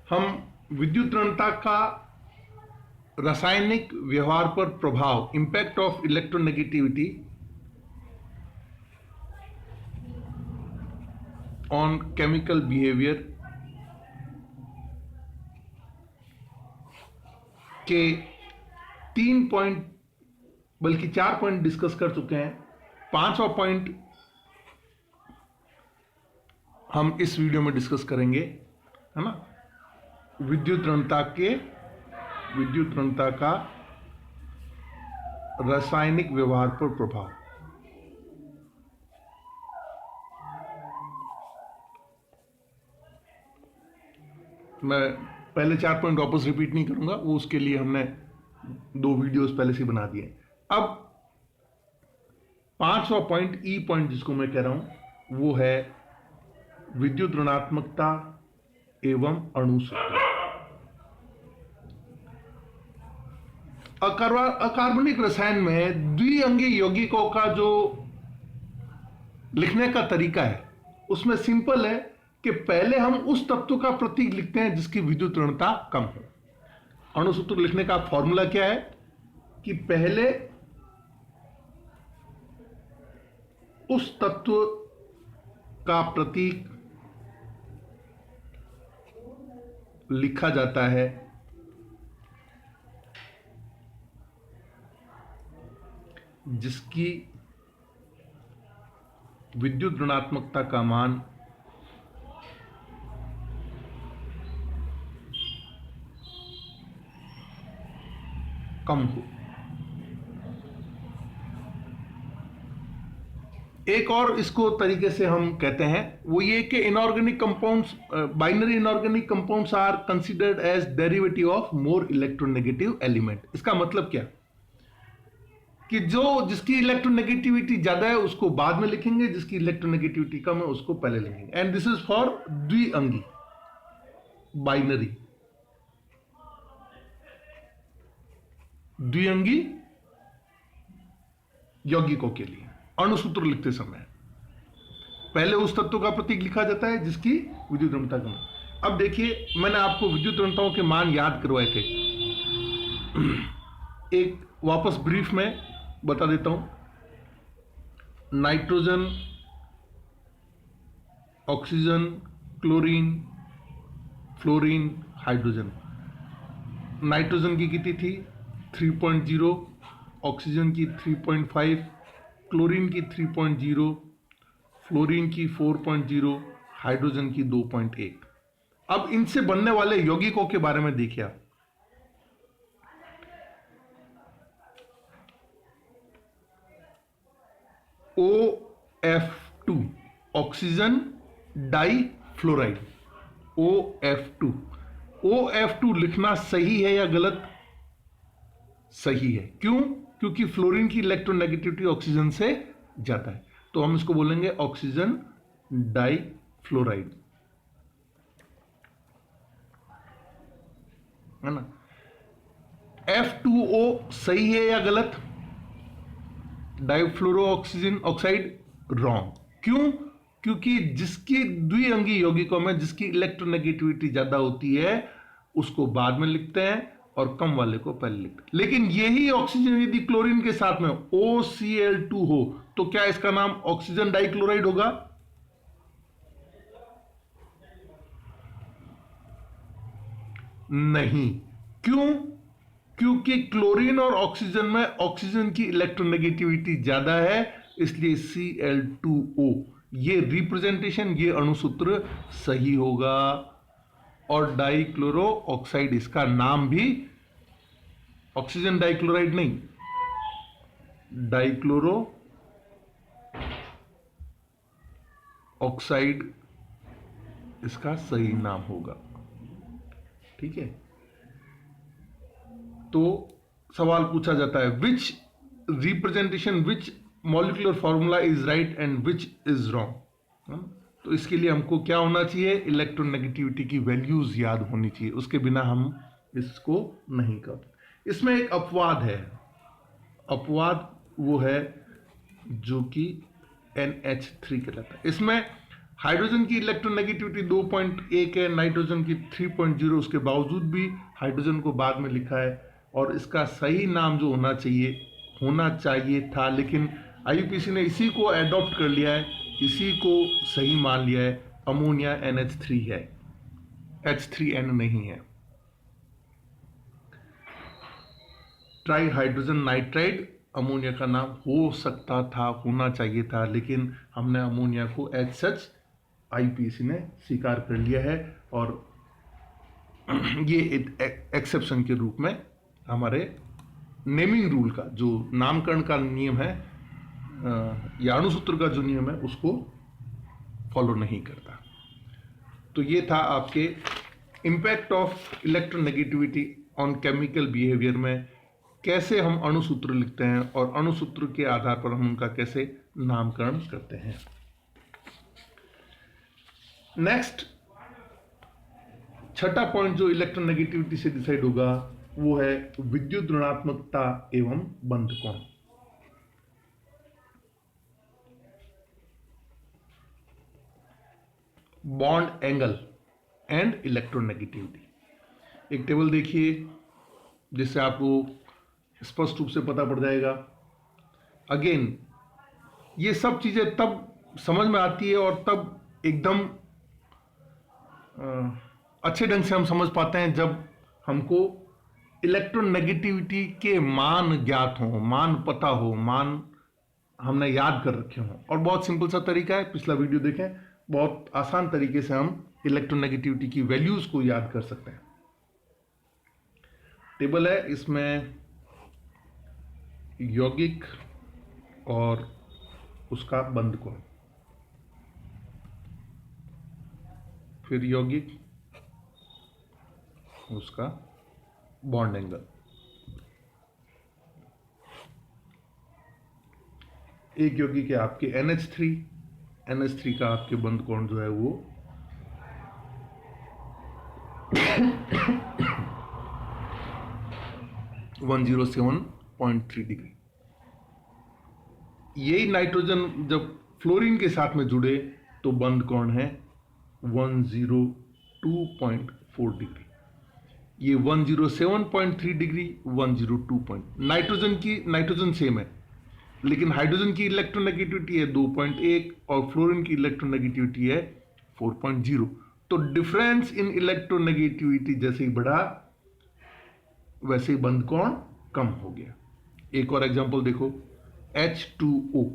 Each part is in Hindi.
हम विद्युत ऋणता का रासायनिक व्यवहार पर प्रभाव, impact of electronegativity on chemical behaviour के 3 पॉइंट बल्कि 4 पॉइंट डिस्कस कर चुके हैं। 5वां पॉइंट हम इस वीडियो में डिस्कस करेंगे, है ना। विद्युत ऋणता का रासायनिक व्यवहार पर प्रभाव। मैं पहले 4 पॉइंट वापस रिपीट नहीं करूंगा, वो उसके लिए हमने 2 वीडियोस पहले से बना दिए। अब 5वां पॉइंट, ई पॉइंट जिसको मैं कह रहा हूं, वो है विद्युत ऋणात्मकता एवं अणु सूत्र। अकार्बनिक रसायन में द्विअंगी यौगिकों का जो लिखने का तरीका है उसमें सिंपल है कि पहले हम उस तत्व का प्रतीक लिखते हैं जिसकी विद्युत ऋणता कम हो। अणु सूत्र लिखने का फॉर्मूला क्या है कि पहले उस तत्व का प्रतीक लिखा जाता है जिसकी विद्युत ऋणात्मकता का मान कम हो। एक और इसको तरीके से हम कहते हैं वो ये कि inorganic compounds, binary inorganic compounds are considered as derivative of more electronegative element. इसका मतलब क्या कि जिसकी इलेक्ट्रोनेगेटिविटी ज्यादा है उसको बाद में लिखेंगे, जिसकी इलेक्ट्रोनेगेटिविटी कम है उसको पहले लिखेंगे। एंड दिस इज फॉर द्विअंगी, बाइनरी, द्विअंगी यौगिकों के लिए अणु सूत्र लिखते समय पहले उस तत्व का प्रतीक लिखा जाता है जिसकी विद्युत ऋणता कम है। अब देखिए, मैंने आपको विद्युत ऋणताओं के मान याद करवाए थे, एक वापस ब्रीफ में बता देता हूं। Nitrogen, oxygen, chlorine, fluorine, hydrogen. Nitrogen की कितनी थी? 3.0, ऑक्सीजन की 3.5, क्लोरीन की 3.0, फ्लोरीन की 4.0, हाइड्रोजन की 2.1। अब इनसे बनने वाले यौगिकों के बारे में देखिए आप। OF2 oxygen die fluoride, OF2। OF2 लिखना सही है या गलत? सही है। क्यों? क्योंकि फ्लोरीन की इलेक्ट्रोनेगेटिविटी ऑक्सीजन से ज्यादा है, तो हम इसको बोलेंगे ऑक्सीजन डाई फ्लोराइड, है ना। F2O सही है या गलत? डाइफ्लोरो ऑक्सीजन ऑक्साइड रॉन्ग। क्यों? क्योंकि जिसकी द्विअंगी यौगिकों में जिसकी इलेक्ट्रोनेगेटिविटी ज्यादा होती है उसको बाद में लिखते हैं और कम वाले को पहले लिखते हैं। लेकिन यही ऑक्सीजन यदि क्लोरीन के साथ में OCl2 हो तो क्या इसका नाम ऑक्सीजन डाइक्लोराइड होगा? नहीं। क्यों? क्योंकि क्लोरीन और ऑक्सीजन में ऑक्सीजन की इलेक्ट्रोनेगेटिविटी ज्यादा है, इसलिए Cl2O ये रिप्रेजेंटेशन, ये अणुसूत्र सही होगा। और डाइक्लोरो ऑक्साइड, इसका नाम भी ऑक्सीजन डाइक्लोराइड नहीं, डाइक्लोरो ऑक्साइड इसका सही नाम होगा। ठीक है। तो सवाल पूछा जाता है which representation, which molecular formula is right and which is wrong. तो इसके लिए हमको क्या होना चाहिए? इलेक्ट्रोनेगेटिविटी की वैल्यूज याद होनी चाहिए, उसके बिना हम इसको नहीं कर। इसमें एक अपवाद है, अपवाद वो है जो कि NH3 कहलाता है। इसमें हाइड्रोजन की इलेक्ट्रोनेगेटिविटी 2.1 है, नाइट्रोजन की 3.0, उसके बावजूद भी हाइड्रोजन को बाद में लिखा है। और इसका सही नाम जो होना चाहिए था, लेकिन आईयूपीएसी ने इसी को एडॉप्ट कर लिया है, इसी को सही मान लिया है, अमोनिया NH3 है, H3N नहीं है। ट्राई हाइड्रोजन नाइट्राइड अमोनिया का नाम हो सकता था, होना चाहिए था, लेकिन हमने अमोनिया को एज सच आईयूपीएसी ने स्वीकार कर लिया है। और ये एक्सेप्शन के रूप में हमारे नेमिंग रूल का जो नामकरण का नियम है या अणुसूत्र का जो नियम है उसको फॉलो नहीं करता। तो ये था आपके impact of electronegativity on chemical behaviour में, कैसे हम अणुसूत्र लिखते हैं और अणुसूत्र के आधार पर हम उनका कैसे नामकरण करते हैं। नेक्स्ट छठा पॉइंट जो इलेक्ट्रोनेगेटिविटी से डिसाइड होगा वो है विद्युत ऋणात्मकता एवं बंध कोण। Bond angle and electronegativity. एक टेबल देखिए जिससे आपको स्पष्ट रूप से पता पड़ जाएगा। अगेन ये सब चीजें तब समझ में आती है और तब एकदम अच्छे ढंग से हम समझ पाते हैं जब हमको इलेक्ट्रोनेगेटिविटी के मान ज्ञात हो, मान पता हो, मान हमने याद कर रखे हों। और बहुत सिंपल सा तरीका है, पिछला वीडियो देखें, बहुत आसान तरीके से हम इलेक्ट्रोनेगेटिविटी की वैल्यूज को याद कर सकते हैं। टेबल है, इसमें यौगिक और उसका बंध कोण, फिर यौगिक उसका बॉन्ड एंगल। एक यौगिक है आपके NH3 का आपके बंध कोण जो है वो 107.3 डिग्री। यही नाइट्रोजन जब फ्लोरीन के साथ में जुड़े तो बंध कोण है 102.4 डिग्री। ये 107.3 डिग्री, 102 नाइट्रोजन सेम है, लेकिन हाइड्रोजन की इलेक्ट्रोनेगेटिविटी है 2.1 और फ्लोरीन की इलेक्ट्रोनेगेटिविटी है 4.0। तो डिफरेंस इन इलेक्ट्रोनेगेटिविटी जैसे ही बढ़ा वैसे ही बंध कोण कम हो गया। एक और एग्जांपल देखो, H2O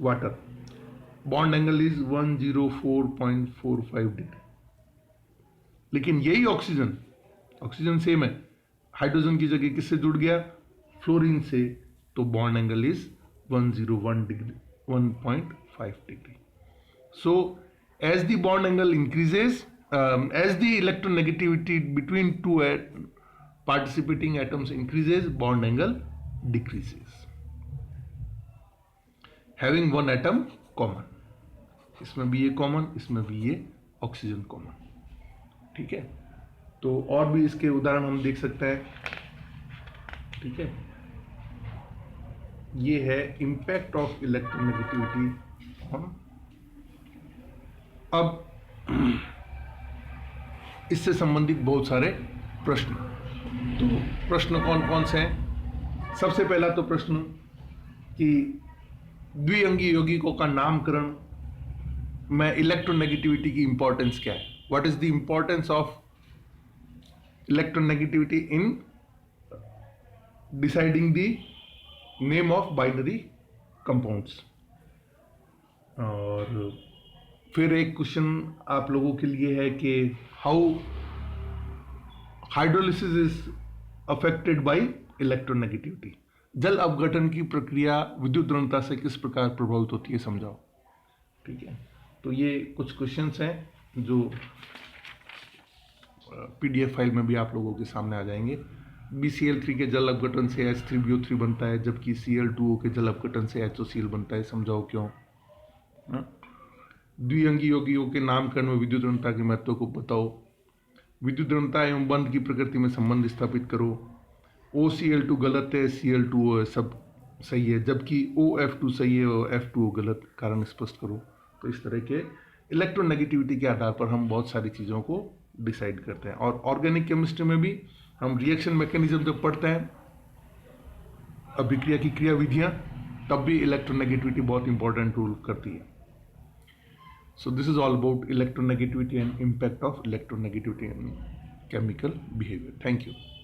water, bond angle is 104.45 degree. लेकिन यही ऑक्सीजन सेम है, हाइड्रोजन की जगह किससे जुड़ गया? फ्लोरीन से, तो bond angle is 101 degree, 1.5 degree. So as the bond angle increases, as the electronegativity between two participating atoms increases, bond angle decreases, having one atom common। इसमें भी ये कॉमन, इसमें भी ये ऑक्सीजन कॉमन। ठीक है, तो और भी इसके उदाहरण हम देख सकते हैं। ठीक है, ये है इम्पैक्ट ऑफ इलेक्ट्रोनेगेटिविटी ऑन। अब इससे संबंधित बहुत सारे प्रश्न, तो प्रश्न कौन कौन से हैं? सबसे पहला तो प्रश्न कि द्विअंगी यौगिकों का नामकरण में इलेक्ट्रोनेगेटिविटी की इंपॉर्टेंस क्या है? What is the importance of electronegativity in deciding the name of binary compounds. और फिर एक क्वेश्चन आप लोगों के लिए है कि how hydrolysis is affected by electronegativity. जल अपघटन की प्रक्रिया विद्युत ऋणता से किस प्रकार प्रभावित होती है, समझाओ। ठीक है, तो ये कुछ क्वेश्चंस हैं जो PDF फाइल में भी आप लोगों के सामने आ जाएंगे। BCl3 के जल अपघटन से H3BO3 बनता है, जबकि Cl2O के जल अपघटन से HOCl बनता है, समझाओ क्यों। द्विअंगी यौगिकों के नामकरण में विद्युत ऋणता के महत्व को बताओ। विद्युत ऋणता एवं बंध की प्रकृति में संबंध स्थापित करो। OCl2 गलत है, Cl2O सब सही है, जबकि OF2 सही है और F2O गलत, कारण स्पष्ट करो। तो इस तरह के इलेक्ट्रोनेगेटिविटी के आधार पर हम बहुत सारी चीज़ों को डिसाइड करते हैं। और ऑर्गेनिक केमिस्ट्री में भी हम रिएक्शन मैकेनिज्म जब पढ़ते हैं, अभिक्रिया की क्रिया विधियाँ, तब भी इलेक्ट्रोनेगेटिविटी बहुत इंपॉर्टेंट रोल करती है। So this is all about electronegativity and impact of electronegativity in chemical behavior. Thank you.